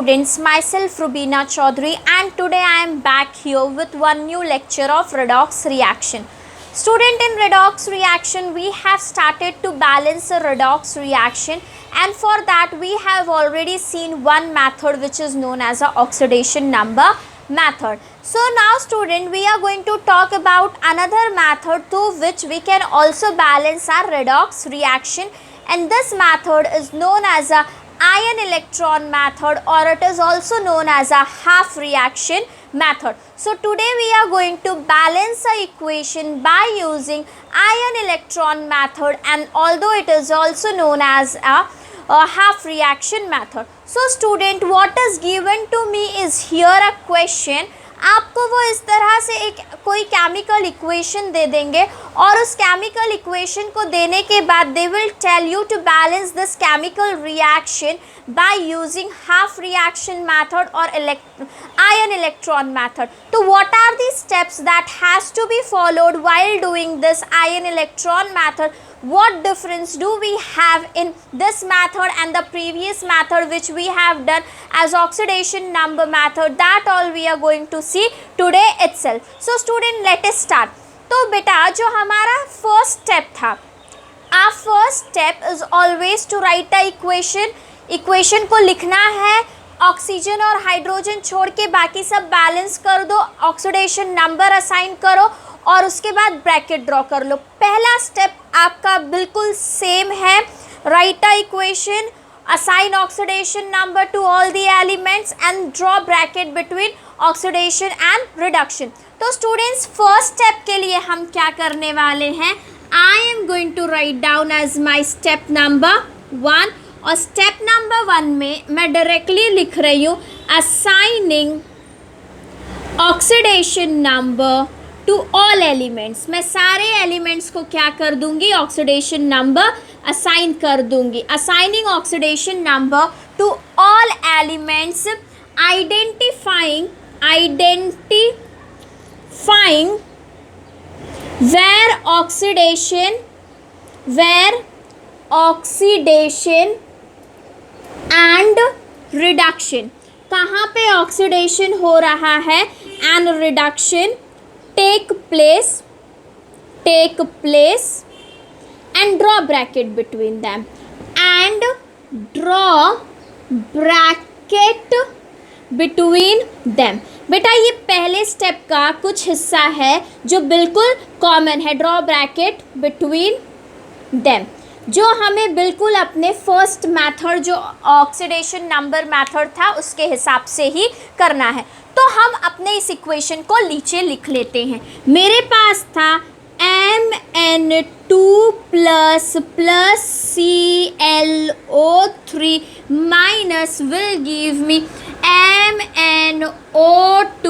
students, myself Rubina Chaudhary, and today I am back here with one new lecture of redox reaction. Student, in redox reaction we have started to balance a redox reaction, and for that we have already seen one method which is known as a oxidation number method. So now student, we are going to talk about another method through which we can also balance our redox reaction, and this method is known as a ion electron method, or it is also known as a half reaction method. So today we are going to balance a equation by using ion electron method, and although it is also known as a half reaction method. So student, what is given to me is here a question. आपको वो इस तरह से एक कोई chemical equation दे देंगे, और उस केमिकल इक्वेशन को देने के बाद they will tell you to balance this chemical reaction by using half reaction method और आयन इलेक्ट्रॉन मेथड. तो what are the steps that has to be followed while doing this ion electron method? What difference do we have in this method and the previous method which we have done as oxidation number method? That all we are going to see today itself. So student, let us start. तो बेटा जो हमारा first step था, our first step is always to write a equation. Equation को लिखना है, oxygen और hydrogen छोड़ के बाकी सब बैलेंस कर दो, ऑक्सीडेशन नंबर असाइन करो और उसके बाद ब्रैकेट ड्रॉ कर लो. पहला स्टेप आपका बिल्कुल सेम है. Write a equation, assign oxidation number to all the elements and draw bracket between oxidation and reduction. तो स्टूडेंट्स, फर्स्ट स्टेप के लिए हम क्या करने वाले हैं? I am going to write down as my step number 1, और स्टेप नंबर 1 में मैं डायरेक्टली लिख रही हूँ assigning oxidation number to all elements. मैं सारे एलिमेंट्स को क्या कर दूंगी? ऑक्सीडेशन नंबर असाइन कर दूंगी. Assigning oxidation number to all elements, identifying where oxidation and reduction, कहाँ पे ऑक्सीडेशन हो रहा है and reduction take place and draw bracket between them, and draw bracket between them. बेटा ये पहले स्टेप का कुछ हिस्सा है जो बिल्कुल कॉमन है. ड्रॉ ब्रैकेट बिटवीन देम, जो हमें बिल्कुल अपने फर्स्ट मेथड जो ऑक्सीडेशन नंबर मेथड था उसके हिसाब से ही करना है. तो हम अपने इस इक्वेशन को नीचे लिख लेते हैं. मेरे पास था Mn2 plus ClO3 minus will give me MnO2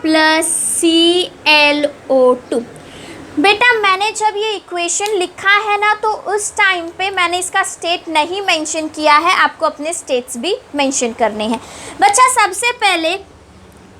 plus ClO2. बेटा मैंने जब ये इक्वेशन लिखा है ना, तो उस टाइम पे मैंने इसका स्टेट नहीं मेंशन किया है. आपको अपने स्टेट्स भी मेंशन करने हैं. बच्चा सबसे पहले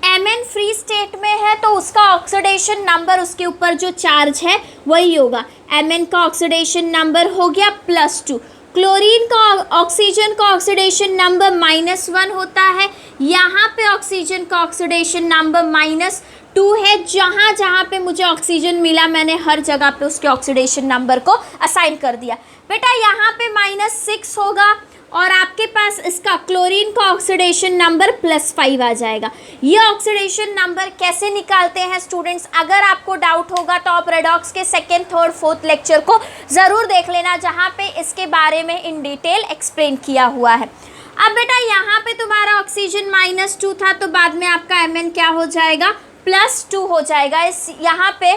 Mn फ्री स्टेट में है तो उसका ऑक्सीडेशन नंबर, उसके ऊपर जो चार्ज है वही होगा. Mn का ऑक्सीडेशन नंबर हो गया +2. क्लोरीन का ऑक्सीजन का ऑक्सीडेशन नंबर -1 होता है. यहाँ पे ऑक्सीजन का ऑक्सीडेशन नंबर -2 है. जहाँ जहाँ पे मुझे ऑक्सीजन मिला मैंने हर जगह पे उसके ऑक्सीडेशन नंबर को असाइन कर दिया. बेटा यहाँ पे -6 होगा, और आपके पास इसका क्लोरीन का ऑक्सीडेशन नंबर +5 आ जाएगा. ये ऑक्सीडेशन नंबर कैसे निकालते हैं स्टूडेंट्स? अगर आपको डाउट होगा तो आप रेडॉक्स के सेकेंड, थर्ड, फोर्थ लेक्चर को ज़रूर देख लेना, जहाँ पे इसके बारे में इन डिटेल एक्सप्लेन किया हुआ है. अब बेटा यहाँ पे तुम्हारा ऑक्सीजन -2 था, तो बाद में आपका Mn क्या हो जाएगा? +2 हो जाएगा. इस यहाँ पे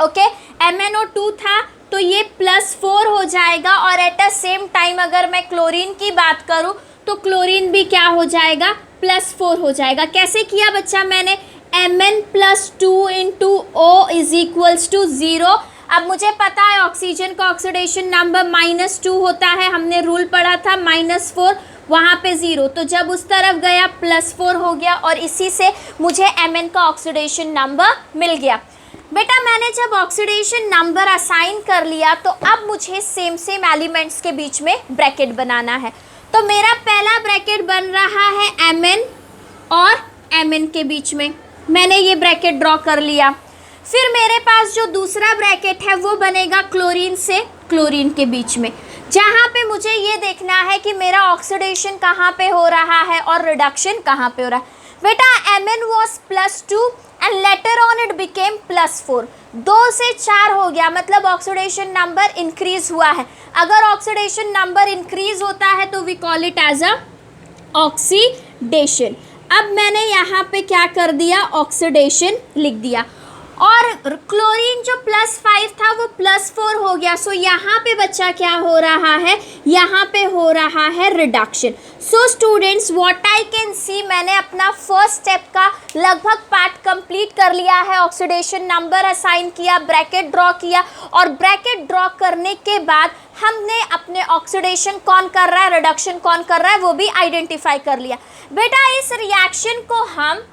ओके MnO2 था तो ये +4 हो जाएगा, और एट अ सेम टाइम अगर मैं क्लोरीन की बात करूँ तो क्लोरीन भी क्या हो जाएगा? +4 हो जाएगा. कैसे किया बच्चा मैंने? Mn +2 into O is equals to 0. अब मुझे पता है ऑक्सीजन का ऑक्सीडेशन नंबर -2 होता है, हमने रूल पढ़ा था -4, वहाँ पे 0, तो जब उस तरफ गया +4 हो गया, और इसी से मुझे Mn का ऑक्सीडेशन नंबर मिल गया. बेटा मैंने जब ऑक्सीडेशन नंबर असाइन कर लिया तो अब मुझे सेम एलिमेंट्स के बीच में ब्रैकेट बनाना है. तो मेरा पहला ब्रैकेट बन रहा है Mn और Mn के बीच में, मैंने ये ब्रैकेट ड्रॉ कर लिया। फिर मेरे पास जो दूसरा ब्रैकेट है वो बनेगा क्लोरीन से क्लोरीन के बीच में, जहाँ पे मुझे ये देखना है कि मेरा ऑक्सीडेशन कहाँ पे हो रहा है और रिडक्शन कहाँ पे हो रहा है। बेटा Mn was +2 and later on it became +4, 2 से 4 हो गया, मतलब ऑक्सीडेशन नंबर इंक्रीज हुआ है। अगर ऑक्सीडेशन नंबर इंक्रीज होता है तो we call it as a oxidation. अब मैंने यहाँ पे क्या कर दिया, ऑक्सीडेशन लिख दिया, और क्लोरीन जो +5 था वो +4 हो गया। सो यहाँ पे बच्चा क्या हो रहा है, यहाँ पे हो रहा है reduction. So students what I can सी, मैंने अपना फर्स्ट स्टेप का लगभग पार्ट कंप्लीट कर लिया है। ऑक्सीडेशन नंबर असाइन किया, ब्रैकेट ड्रॉ किया, और ब्रैकेट ड्रॉ करने के बाद हमने अपने ऑक्सीडेशन कौन कर रहा है, रिडक्शन कौन कर रहा है, वो भी आइडेंटिफाई कर लिया। बेटा इस रिएक्शन को हम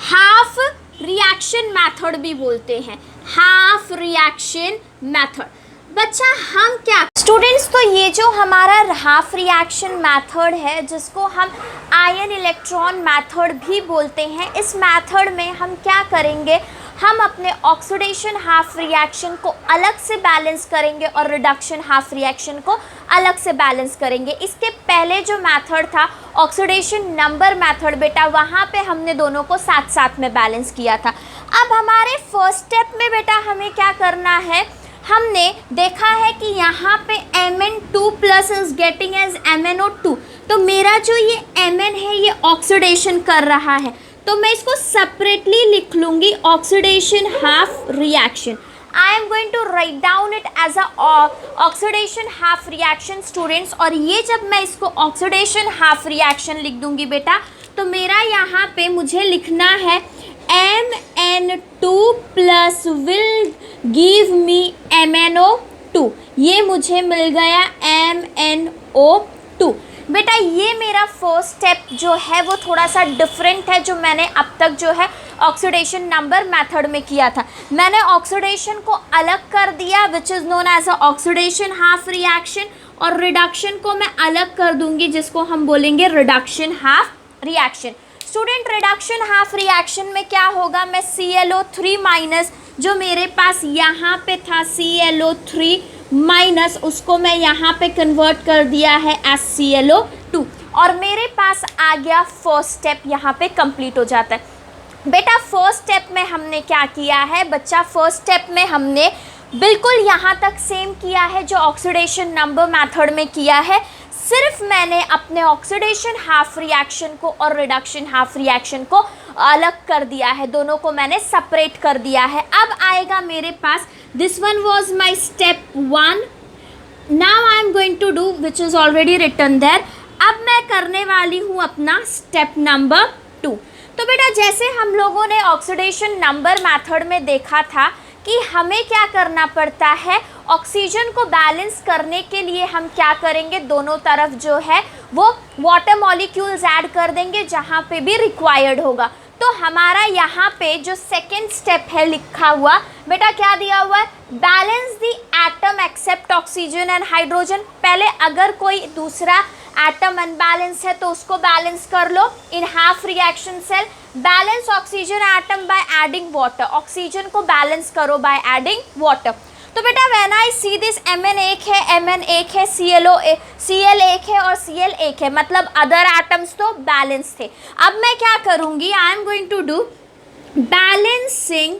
हाफ रिएक्शन मेथड भी बोलते हैं, हाफ रिएक्शन मेथड। बच्चा हम क्या स्टूडेंट्स, तो ये जो हमारा हाफ रिएक्शन मेथड है जिसको हम आयन इलेक्ट्रॉन मेथड भी बोलते हैं, इस मेथड में हम क्या करेंगे, हम अपने ऑक्सीडेशन हाफ रिएक्शन को अलग से बैलेंस करेंगे और रिडक्शन हाफ रिएक्शन को अलग से बैलेंस करेंगे। इसके पहले जो मेथड था ऑक्सीडेशन नंबर मेथड, बेटा वहाँ पे हमने दोनों को साथ साथ में बैलेंस किया था। अब हमारे फर्स्ट स्टेप में बेटा हमें क्या करना है, हमने देखा है कि यहाँ पे Mn2+ is getting as MnO2, तो मेरा जो ये Mn है ये ऑक्सीडेशन कर रहा है, तो मैं इसको सेपरेटली लिख लूँगी oxidation half reaction. I am going to write down it as a oxidation half reaction students. और ये जब मैं इसको ऑक्सीडेशन हाफ रिएक्शन लिख दूँगी बेटा, तो मेरा यहाँ पे मुझे लिखना है Mn2+ will give me MnO2, ये मुझे मिल गया MnO2। बेटा ये मेरा फर्स्ट स्टेप जो है वो थोड़ा सा डिफरेंट है जो मैंने अब तक जो है ऑक्सीडेशन नंबर मेथड में किया था। मैंने ऑक्सीडेशन को अलग कर दिया which is known as a oxidation half reaction, और रिडक्शन को मैं अलग कर दूंगी जिसको हम बोलेंगे reduction half reaction. Student reduction half reaction में क्या होगा, मैं ClO3- जो मेरे पास यहाँ पे था ClO3- उसको मैं यहाँ पे कन्वर्ट कर दिया है एज ClO2, और मेरे पास आ गया फर्स्ट स्टेप यहाँ पे कंप्लीट हो जाता है। बेटा फर्स्ट स्टेप में हमने क्या किया है बच्चा, फर्स्ट स्टेप में हमने बिल्कुल यहाँ तक सेम किया है जो ऑक्सीडेशन नंबर मेथड में किया है, सिर्फ मैंने अपने ऑक्सीडेशन हाफ रिएक्शन को और रिडक्शन हाफ रिएक्शन को अलग कर दिया है, दोनों को मैंने सेपरेट कर दिया है। अब आएगा मेरे पास this one was my step 1, now I am going to do which is already written there. अब मैं करने वाली हूँ अपना स्टेप नंबर 2। तो बेटा जैसे हम लोगों ने ऑक्सीडेशन नंबर मेथड में देखा था कि हमें क्या करना पड़ता है, ऑक्सीजन को बैलेंस करने के लिए हम क्या करेंगे, दोनों तरफ जो है वो वाटर मॉलिक्यूल्स ऐड कर देंगे जहाँ पे भी रिक्वायर्ड होगा। तो हमारा यहाँ पे जो सेकेंड स्टेप है लिखा हुआ बेटा क्या दिया हुआ है, balance the atom except oxygen and hydrogen. पहले अगर कोई दूसरा एटम अनबैलेंस है तो उसको बैलेंस कर लो in half reaction cell. Balance oxygen atom by adding water, oxygen को बैलेंस करो बाय एडिंग वाटर। तो बेटा when I see this Mn एक है, Mn एक है, Cl एक है और Cl एक है, मतलब अदर एटम्स तो बैलेंस थे। अब मैं क्या करूँगी, I am going to do balancing,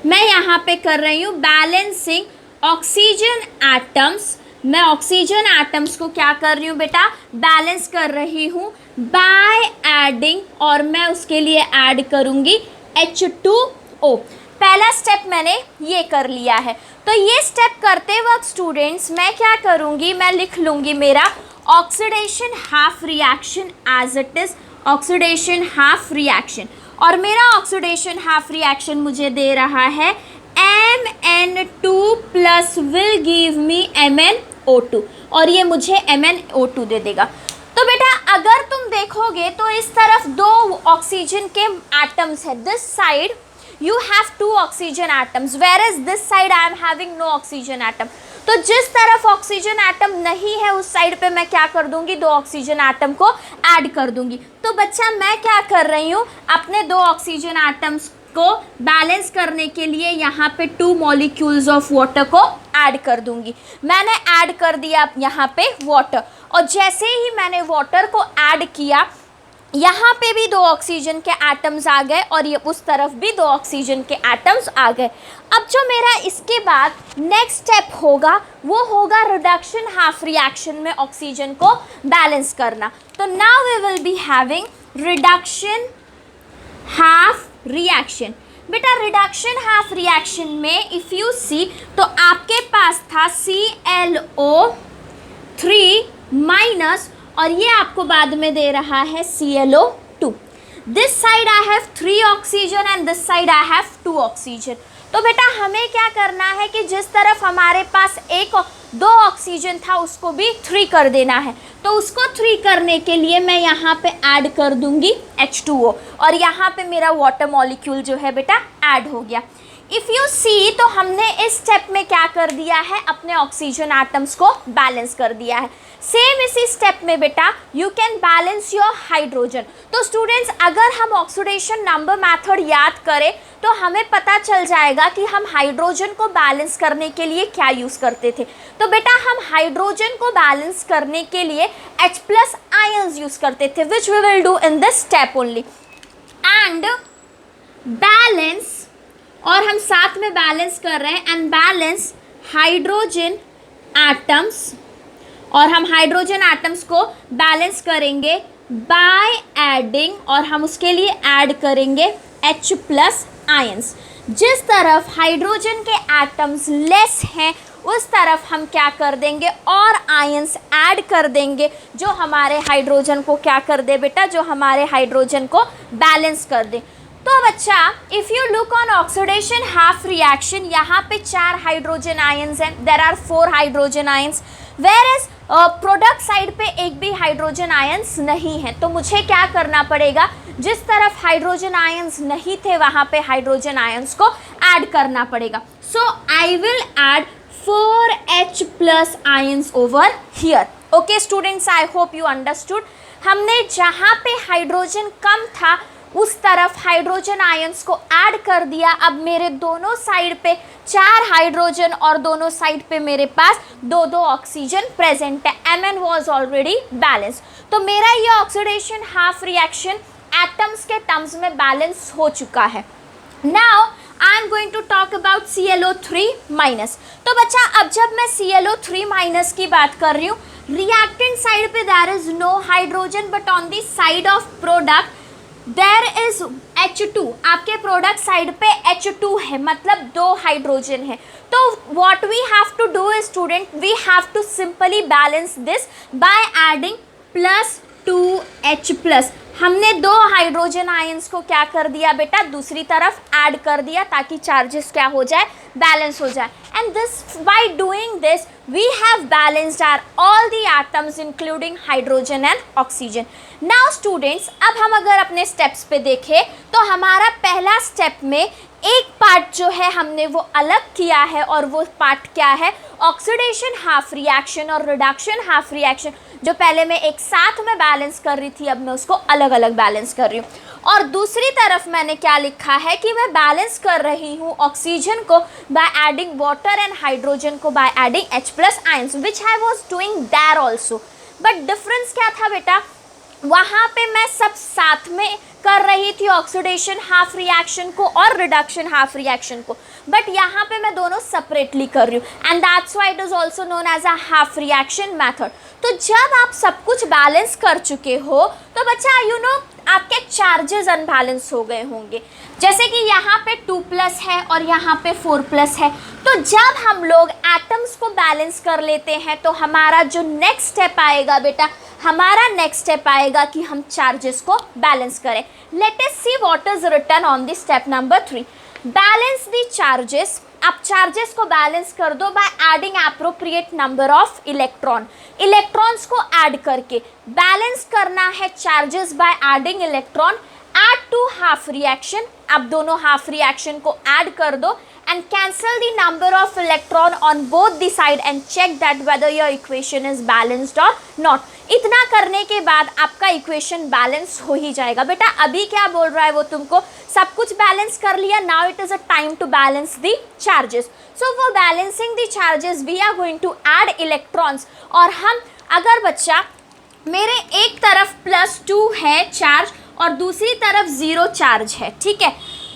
मैं यहाँ पे कर रही हूँ बैलेंसिंग ऑक्सीजन एटम्स। मैं ऑक्सीजन एटम्स को क्या कर रही हूँ बेटा, बैलेंस कर रही हूँ बाय एडिंग, और मैं उसके लिए ऐड करूँगी H2O। पहला स्टेप मैंने ये कर लिया है। तो ये स्टेप करते वक्त स्टूडेंट्स मैं क्या करूँगी, मैं लिख लूँगी मेरा oxidation half reaction as it is, oxidation half reaction, और मेरा ऑक्सीडेशन हाफ रिएक्शन मुझे दे रहा है Mn2+ will give me MnO2, और ये मुझे MnO2 दे देगा। तो बेटा अगर तुम देखोगे तो इस तरफ 2 ऑक्सीजन के एटम्स है, this side you have 2 oxygen atoms whereas this side I am having no oxygen atom। तो जिस तरफ ऑक्सीजन एटम नहीं है उस साइड पे मैं क्या कर दूंगी, 2 ऑक्सीजन एटम को ऐड कर दूंगी। तो बच्चा मैं क्या कर रही हूँ, अपने 2 ऑक्सीजन एटम्स को बैलेंस करने के लिए यहाँ पे 2 मॉलिक्यूल्स ऑफ वाटर को ऐड कर दूंगी। मैंने ऐड कर दिया यहाँ पे वाटर, और जैसे ही मैंने वाटर को ऐड किया यहाँ पे भी 2 ऑक्सीजन के एटम्स आ गए और ये उस तरफ भी 2 ऑक्सीजन के एटम्स आ गए। अब जो मेरा इसके बाद नेक्स्ट स्टेप होगा वो होगा रिडक्शन हाफ रिएक्शन में ऑक्सीजन को बैलेंस करना। तो now we will be having reduction half reaction. बेटा रिडक्शन हाफ रिएक्शन में इफ़ यू सी तो आपके पास था ClO3 माइनस और ये आपको बाद में दे रहा है ClO2। This side I have 3 oxygen and this side I have 2 oxygen. तो बेटा हमें क्या करना है कि जिस तरफ हमारे पास 2 ऑक्सीजन था उसको भी 3 कर देना है। तो उसको 3 करने के लिए मैं यहाँ पे ऐड कर दूंगी H2O और यहाँ पे मेरा वाटर मॉलिक्यूल जो है बेटा ऐड हो गया। इफ़ यू सी तो हमने इस स्टेप में क्या कर दिया है, अपने ऑक्सीजन एटम्स को बैलेंस कर दिया है। सेम इसी स्टेप में बेटा you can balance your hydrogen. तो स्टूडेंट्स अगर हम ऑक्सीडेशन नंबर मेथड याद करें तो हमें पता चल जाएगा कि हम हाइड्रोजन को बैलेंस करने के लिए क्या यूज़ करते थे। तो बेटा हम हाइड्रोजन को बैलेंस करने के लिए H+ आयंस यूज़ करते थे, which we will do in this step only. And balance, और हम साथ में बैलेंस कर रहे हैं, एंड बैलेंस हाइड्रोजन एटम्स, और हम हाइड्रोजन एटम्स को बैलेंस करेंगे बाय एडिंग, और हम उसके लिए ऐड करेंगे H+ आयंस। जिस तरफ हाइड्रोजन के एटम्स लेस हैं उस तरफ हम क्या कर देंगे और आयंस ऐड कर देंगे जो हमारे हाइड्रोजन को क्या कर दे बेटा, जो हमारे हाइड्रोजन को बैलेंस कर दे। तो बच्चा if you look on oxidation half reaction, यहाँ पे 4 हाइड्रोजन आयंस हैं, there are 4 hydrogen ions, where as product side पे एक भी हाइड्रोजन आयंस नहीं है। तो मुझे क्या करना पड़ेगा, जिस तरफ हाइड्रोजन आयंस नहीं थे वहाँ पे हाइड्रोजन आयंस को ऐड करना पड़ेगा। So I will add 4 H+ ions over here. Okay students, I hope you understood. हमने जहाँ पे हाइड्रोजन कम था उस तरफ हाइड्रोजन आयंस को ऐड कर दिया। अब मेरे दोनों साइड पे 4 हाइड्रोजन और दोनों साइड पे मेरे पास 2-2 ऑक्सीजन प्रेजेंट है। Mn was already balance. तो मेरा ये ऑक्सीडेशन हाफ रिएक्शन एटम्स के टर्म्स में बैलेंस हो चुका है। Now I am going to talk about ClO3 minus. तो बच्चा अब जब मैं ClO3 माइनस की बात कर रही हूँ, रिएक्टेंट साइड पे there is no hydrogen but on the side of product there is H2। आपके प्रोडक्ट साइड पे H2 है, मतलब 2 हाइड्रोजन है। तो what we have to do is student, we have to simply balance this by adding +2H+। हमने 2 hydrogen ions को क्या कर दिया बेटा, दूसरी तरफ ऐड कर दिया ताकि चार्जेस क्या हो जाए, बैलेंस हो जाए। And this by doing this we have balanced our all the atoms including hydrogen and oxygen. Now students, अब हम अगर अपने steps पे देखें तो हमारा पहला step में एक पार्ट जो है हमने वो अलग किया है, और वो पार्ट क्या है, ऑक्सीडेशन हाफ रिएक्शन और रिडक्शन हाफ रिएक्शन। जो पहले मैं एक साथ में बैलेंस कर रही थी अब मैं उसको अलग अलग बैलेंस कर रही हूँ। और दूसरी तरफ मैंने क्या लिखा है कि मैं बैलेंस कर रही हूँ ऑक्सीजन को by adding water and hydrogen को by adding H+ ions, which I was doing there also. But difference क्या था बेटा, वहाँ पे मैं सब साथ में कर रही थी ऑक्सीडेशन हाफ रिएक्शन को और रिडक्शन हाफ रिएक्शन को, बट यहाँ पे मैं दोनों सेपरेटली कर रही हूँ, and that's why it is also known as a half reaction method. तो जब आप सब कुछ बैलेंस कर चुके हो तो बच्चा यू नो आपके चार्जेस अनबैलेंस हो गए होंगे, जैसे कि यहाँ पे 2+ है और यहाँ पे 4+ है। तो जब हम लोग एटम्स को बैलेंस कर लेते हैं तो हमारा जो नेक्स्ट स्टेप आएगा बेटा, हमारा नेक्स्ट स्टेप आएगा कि हम चार्जेस को बैलेंस करें। Let us see what is written on the step number 3, balance the charges. आप चार्जेस को बैलेंस कर दो by adding appropriate number of electron. Electrons को ऐड करके बैलेंस करना है charges by adding electron add to half reaction, अब दोनों half reaction को add कर दो and cancel the number of electron on both the side and check that whether your equation is balanced or not. इतना करने के बाद आपका इक्वेशन बैलेंस हो ही जाएगा। बेटा अभी क्या बोल रहा है वो, तुमको सब कुछ बैलेंस कर लिया, now it is a time to balance the charges. So for balancing the charges we are going to add electrons. और हम अगर बच्चा मेरे एक तरफ +2 है चार्ज और दूसरी तरफ 0 चार्ज है, ठीक है,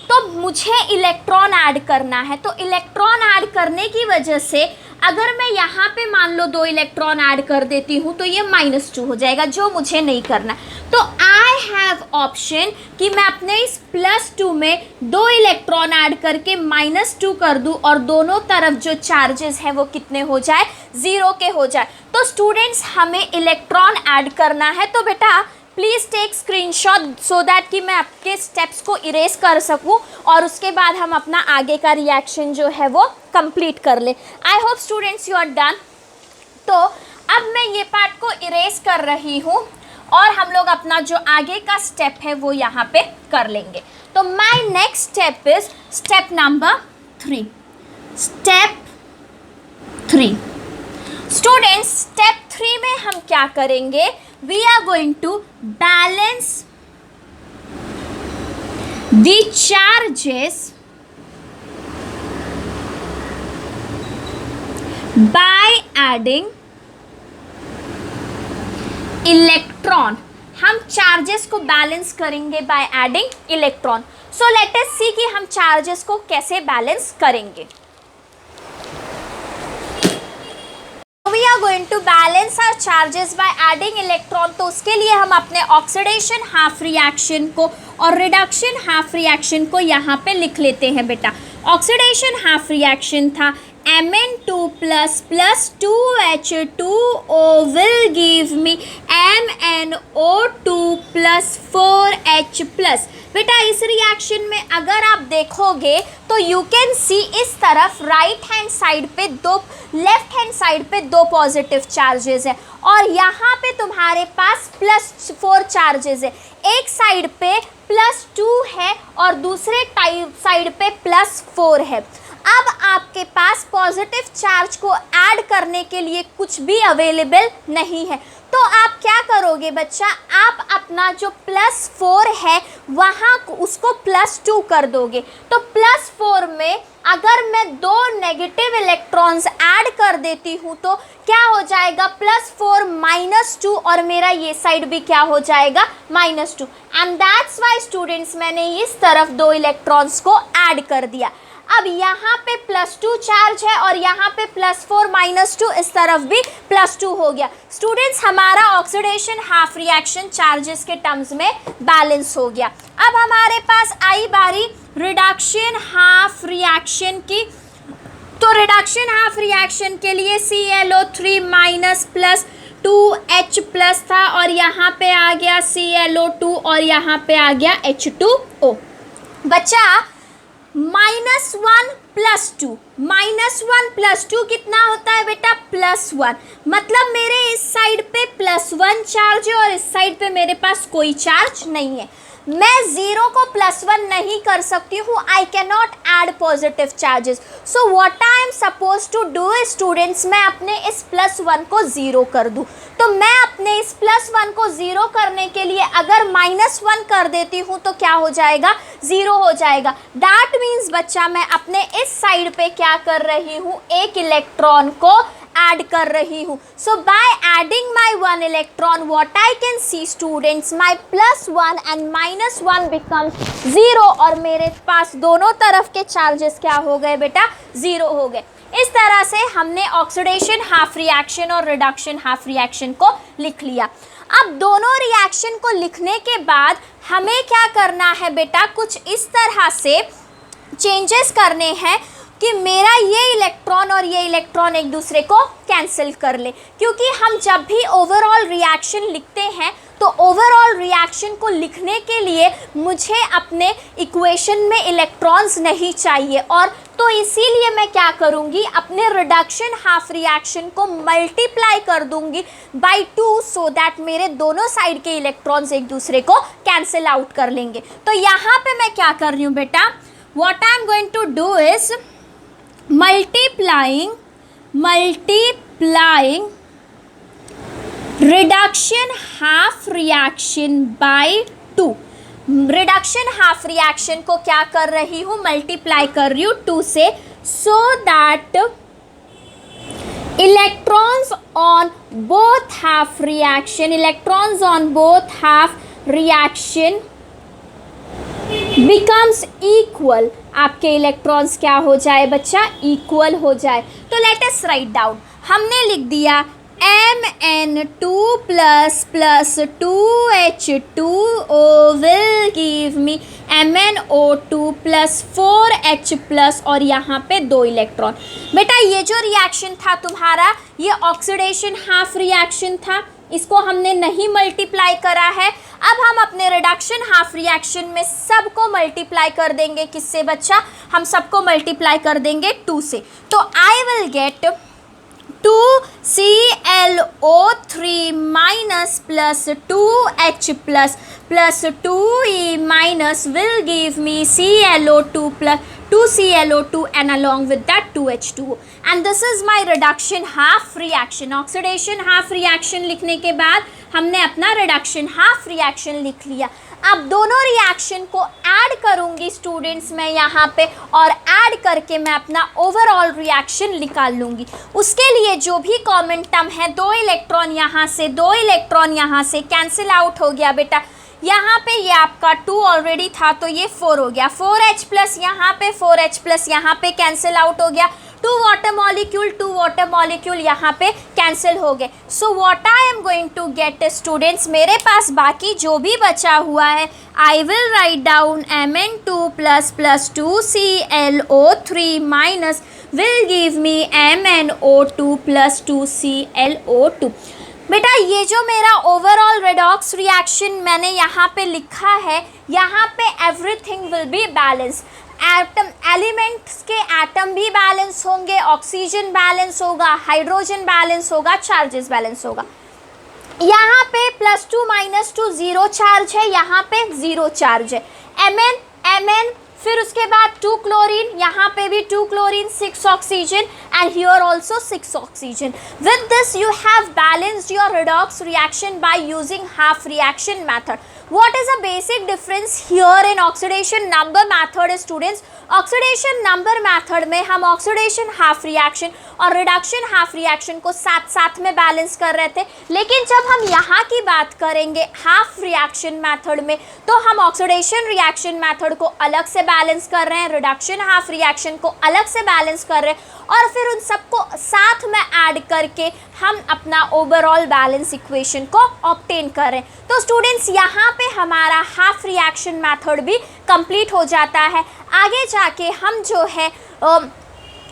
तो मुझे इलेक्ट्रॉन ऐड करना है। तो इलेक्ट्रॉन ऐड करने की वजह से अगर मैं यहाँ पे मान लो 2 इलेक्ट्रॉन ऐड कर देती हूँ तो ये -2 हो जाएगा, जो मुझे नहीं करना। तो आई हैव ऑप्शन कि मैं अपने इस +2 में 2 इलेक्ट्रॉन ऐड करके -2 कर दूँ और दोनों तरफ जो चार्जेस हैं वो कितने हो जाए, 0 के हो जाए। तो स्टूडेंट्स हमें इलेक्ट्रॉन ऐड करना है। तो बेटा please take screenshot so that कि मैं आपके स्टेप्स को इरेज कर सकूं और उसके बाद हम अपना आगे का रिएक्शन जो है वो कंप्लीट कर ले। I hope students you are done. तो अब मैं ये पार्ट को इरेज कर रही हूँ और हम लोग अपना जो आगे का स्टेप है वो यहाँ पे कर लेंगे। तो my next step is step number 3। Step 3 students, step 3 में हम क्या करेंगे, we are going to balance the charges by adding electron। हम चार्जेस को बैलेंस करेंगे by adding electron. So let us see कि हम चार्जेस को कैसे बैलेंस करेंगे। We are going to balance our charges by adding electron। तो उसके लिए हम अपने ऑक्सीडेशन हाफ रिएक्शन को और रिडक्शन हाफ रिएक्शन को यहाँ पे लिख लेते हैं। बेटा ऑक्सीडेशन हाफ रिएक्शन था Mn2 + 2H2O will give me MnO2 + 4H+। बेटा इस रिएक्शन में अगर आप देखोगे तो यू कैन सी इस तरफ राइट हैंड साइड पे लेफ्ट हैंड साइड पे 2 पॉजिटिव चार्जेस है और यहाँ पे तुम्हारे पास +4 चार्जेस है। एक साइड पे +2 है और दूसरे साइड पे +4 है। अब आपके पास पॉजिटिव चार्ज को ऐड करने के लिए कुछ भी अवेलेबल नहीं है। तो आप क्या करोगे बच्चा, आप अपना जो +4 है वहाँ उसको +2 कर दोगे। तो +4 में अगर मैं 2 नेगेटिव इलेक्ट्रॉन्स ऐड कर देती हूँ तो क्या हो जाएगा, +4 -2 और मेरा ये साइड भी क्या हो जाएगा, -2। एंड दैट्स वाई स्टूडेंट्स मैंने इस तरफ 2 इलेक्ट्रॉन्स को ऐड कर दिया। अब यहाँ पे +2 चार्ज है और यहाँ पे +4 -2, इस तरफ भी +2 हो गया। स्टूडेंट्स हमारा ऑक्सीडेशन हाफ रिएक्शन चार्जेस के टर्म्स में बैलेंस हो गया। अब हमारे पास आई बारी रिडक्शन हाफ रिएक्शन की। तो रिडक्शन हाफ रिएक्शन के लिए ClO3- + 2H+ था और यहाँ पे आ गया ClO2 और यहाँ पे आ गया H2O। बच्चा -1 + 2, -1 + 2 कितना होता है बेटा, +1। मतलब मेरे इस साइड पे +1 चार्ज है और इस साइड पे मेरे पास कोई चार्ज नहीं है। मैं 0 को +1 नहीं कर सकती हूँ, I can not add positive charges. So what I am suppose to do students, मैं अपने इस +1 को 0 कर दूँ। तो मैं अपने इस +1 को 0 करने के लिए अगर -1 कर देती हूँ तो क्या हो जाएगा, 0 हो जाएगा। दैट मीन्स बच्चा मैं अपने इस साइड पे क्या कर रही हूँ, एक इलेक्ट्रॉन को ऐड कर रही हूँ। So by adding my 1 electron what I can see students, my +1 and -1 becomes 0 और मेरे पास दोनों तरफ के चार्जेस क्या हो गए बेटा, 0 हो गए। इस तरह से हमने ऑक्सीडेशन हाफ रिएक्शन और रिडक्शन हाफ रिएक्शन को लिख लिया। अब दोनों रिएक्शन को लिखने के बाद हमें क्या करना है बेटा, कुछ इस तरह से चेंजेस करने हैं। कि मेरा ये इलेक्ट्रॉन और ये इलेक्ट्रॉन एक दूसरे को कैंसिल कर ले, क्योंकि हम जब भी ओवरऑल रिएक्शन लिखते हैं तो ओवरऑल रिएक्शन को लिखने के लिए मुझे अपने इक्वेशन में इलेक्ट्रॉन्स नहीं चाहिए, और तो इसीलिए मैं क्या करूँगी, अपने रिडक्शन हाफ रिएक्शन को मल्टीप्लाई कर दूंगी बाय 2 सो दैट मेरे दोनों साइड के इलेक्ट्रॉन्स एक दूसरे को कैंसिल आउट कर लेंगे। तो यहाँ पे मैं क्या कर रही हूँ बेटा, what I am going to do is multiplying reduction half reaction by 2। Reduction half reaction को क्या कर रही हूँ, मल्टीप्लाई कर रही हूँ 2 से, so that electrons on both half reaction becomes equal. आपके इलेक्ट्रॉन्स क्या हो जाए बच्चा, इक्वल हो जाए। तो लेट अस राइट डाउन, हमने लिख दिया Mn2 plus 2H2O will give me MnO2 plus 4H plus और यहाँ पे 2 इलेक्ट्रॉन। बेटा ये जो रिएक्शन था तुम्हारा, ये ऑक्सीडेशन हाफ रिएक्शन था, इसको हमने नहीं मल्टीप्लाई करा है। अब हम अपने रिडक्शन हाफ रिएक्शन में सबको मल्टीप्लाई कर देंगे, किससे बच्चा, हम सबको मल्टीप्लाई कर देंगे 2 से। तो I will get 2ClO3 minus plus 2H plus 2E minus will give me ClO2 plus 2ClO2 and along with that 2H2O, and this is my reduction half reaction। Oxidation half reaction लिखने के बाद हमने अपना reduction half reaction लिख लिया। अब दोनों reaction को ऐड करूंगी स्टूडेंट्स मैं यहाँ पे, और ऐड करके मैं अपना ओवरऑल रिएक्शन निकाल लूँगी। उसके लिए जो भी कॉमन टर्म है, 2 इलेक्ट्रॉन यहाँ से 2 इलेक्ट्रॉन यहाँ से कैंसिल आउट हो गया बेटा। यहाँ पे ये आपका 2 ऑलरेडी था तो ये 4 हो गया, 4H प्लस यहाँ पे 4H प्लस यहाँ पे कैंसिल आउट हो गया, 2 वाटर मॉलिक्यूल यहाँ पे कैंसिल हो गए। So what I am going to get students, मेरे पास बाकी जो भी बचा हुआ है, I will write down Mn2 plus 2ClO3 minus will give me MnO2 plus 2ClO2। बेटा ये जो मेरा ओवरऑल रेडॉक्स रिएक्शन मैंने यहाँ पे लिखा है, यहाँ पे everything will be balance. Atom elements के एटम भी बैलेंस होंगे, ऑक्सीजन बैलेंस होगा, हाइड्रोजन बैलेंस होगा, चार्जेस बैलेंस होगा। यहाँ पे +2 -2 0 चार्ज है, यहाँ पे 0 चार्ज है। Mn फिर उसके बाद 2 क्लोरीन, यहाँ पे भी 2 chlorine, 6 oxygen and here also 6 oxygen. With this you have balanced your redox reaction by using half reaction method. What is the basic difference here in oxidation number method students? Oxidation number method में हम oxidation half reaction और reduction half reaction को साथ साथ में balance कर रहे थे, लेकिन जब हम यहाँ की बात करेंगे हाफ रिएक्शन मेथड में तो हम ऑक्सीडेशन रिएक्शन मेथड को अलग से बैलेंस कर रहे हैं, रिडक्शन हाफ रिएक्शन को अलग से बैलेंस कर रहे हैं, और फिर उन सबको साथ में ऐड करके हम अपना ओवरऑल बैलेंस इक्वेशन को ऑब्टेन कर रहे हैं। तो स्टूडेंट्स यहाँ पे हमारा हाफ रिएक्शन मेथड भी कंप्लीट हो जाता है। आगे जाके हम जो है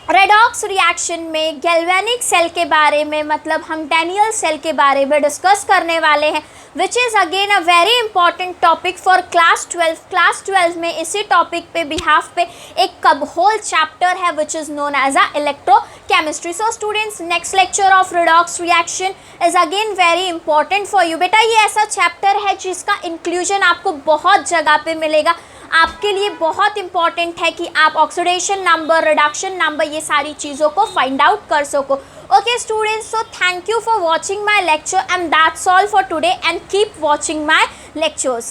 रेडॉक्स रिएक्शन में गैल्वेनिक सेल के बारे में, मतलब हम डैनियल सेल के बारे में डिस्कस करने वाले हैं, which is again a very important topic for class 12। Class 12 में इसी टॉपिक पे बिहाफ पे एक होल चैप्टर है which is known as a electrochemistry. So students next lecture of redox reaction is again very important for you. बेटा ये ऐसा chapter है जिसका इंक्लूजन आपको बहुत जगह पे मिलेगा, आपके लिए बहुत इंपॉर्टेंट है कि आप ऑक्सीडेशन नंबर, रिडक्शन नंबर, ये सारी चीज़ों को फाइंड आउट कर सको। Okay students, so thank you for watching my lecture and that's all for today, and keep watching my lectures.